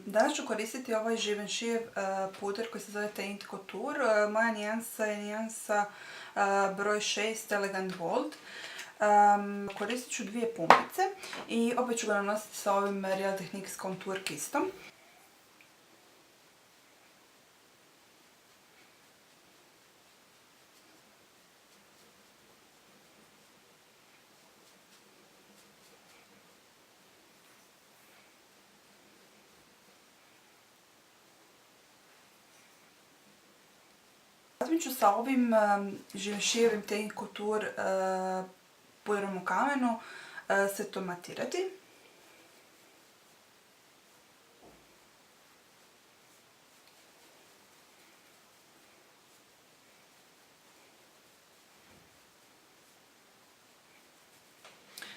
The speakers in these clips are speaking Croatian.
Danas ću koristiti ovaj Givenchy puder koji se zove Teint Couture. Moja nijansa je nijansa broj 6 Elegant Gold. Koristit ću dvije pumpice i opet ću ga nanositi sa ovim Real Techniques Contour kistom. Zatim ću sa ovim Givenchyjevim Teint Couture pudrom u kamenu se to matirati.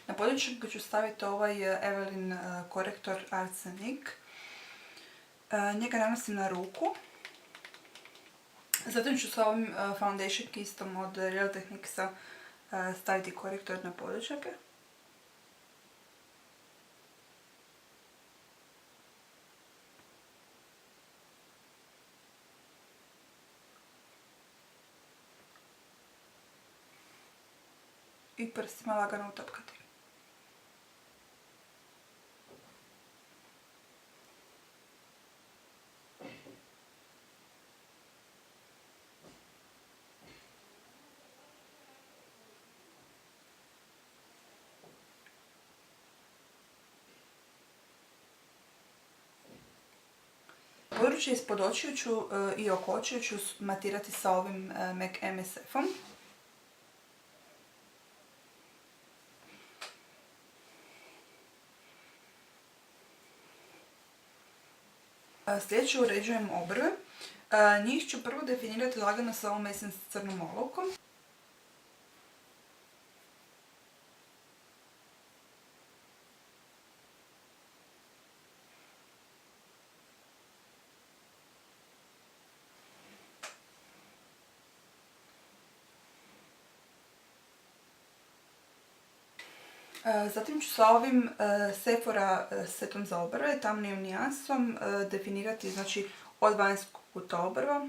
Na području ću staviti ovaj Evelyn korektor Arsenic. Njega nanosim na ruku. Zatim ću sa ovim foundation kistom od Real Techniquesa staviti korektor na područjake. I prstima lagano utapkati. Područje ispod očiju ću i oko očiju ću matirati sa ovim MAC MSF-om. Sljedeće uređujem obrve. Njih ću prvo definirati lagano sa ovom Essence crnom olovkom. Zatim ću sa ovim Sephora setom za obrve, tamnijom nijansom, definirati znači od vanjskog kuta obrva.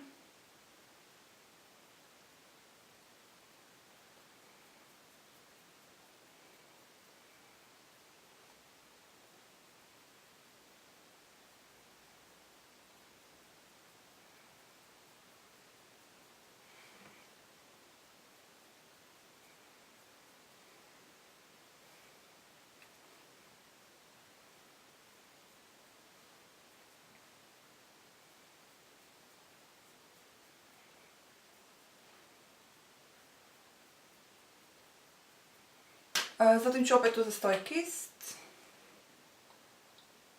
Zatim ću opet uzeti ovaj kist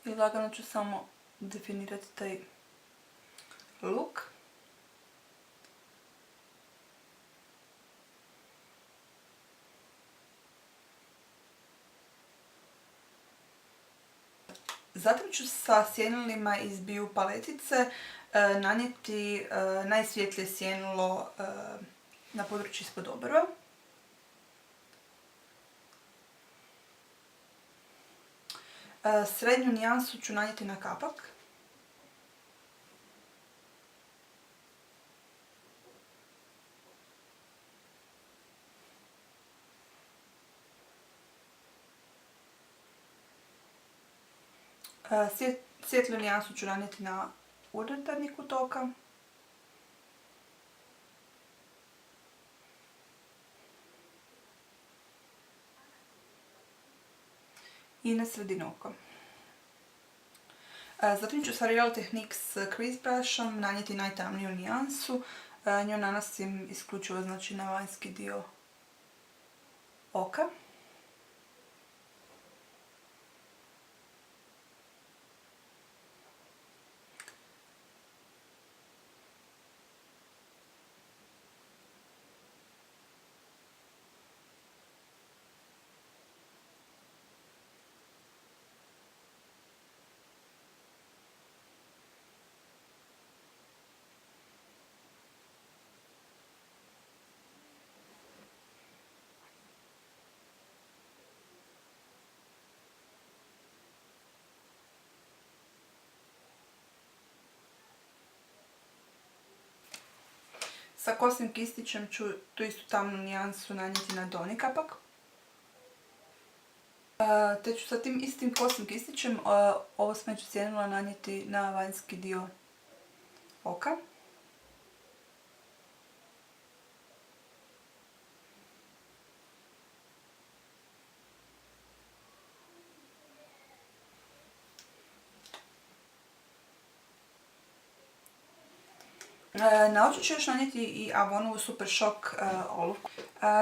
i lagano ću samo definirati taj look. Zatim ću sa sjenilima iz Beauty paletice nanijeti najsvjetlije sjenilo na području ispod obrva. Srednju nijansu ću nanijeti na kapak. Svjetlu nijansu ću nanijeti na unutarnji kut oka. I na sredinu oka. Zatim ću sa Real Techniques Crease Brushom nanijeti najtamniju nijansu. Nju nanosim isključivo znači na vanjski dio oka. Sa kosnim kistićem ću tu istu tamnu nijansu nanijeti na donji kapak. Te ću sa tim istim kosnim kistićem ovo smeđu cijenula nanijeti na vanjski dio oka. Na oči ću još nanijeti i Avonovu Super Shock olovku.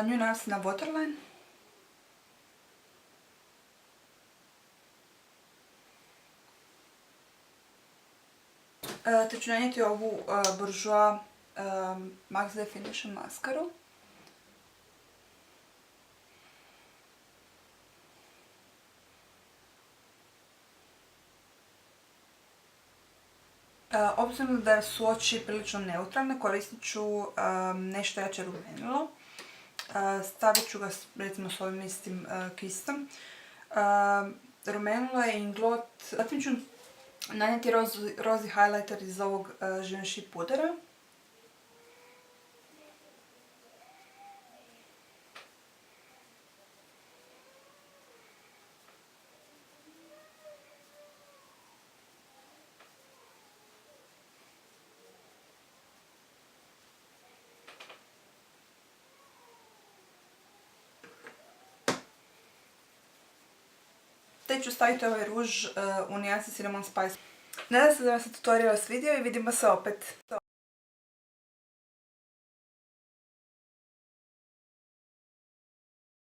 Nju nanosim na waterline. Te ću nanijeti ovu Bourjois Max Definition maskaru. Obzirom da su oči prilično neutralne, koristit ću nešto jače rumenilo. Stavit ću ga recimo s ovim istim kistom. Rumenilo je Inglot. Zatim ću nanijeti rozi highlighter iz ovog Givenchy pudera. Te ću staviti ovaj ruž u nijansi Cinnamon Spice. Nadam se da vam se tutorial svidio i vidimo se opet.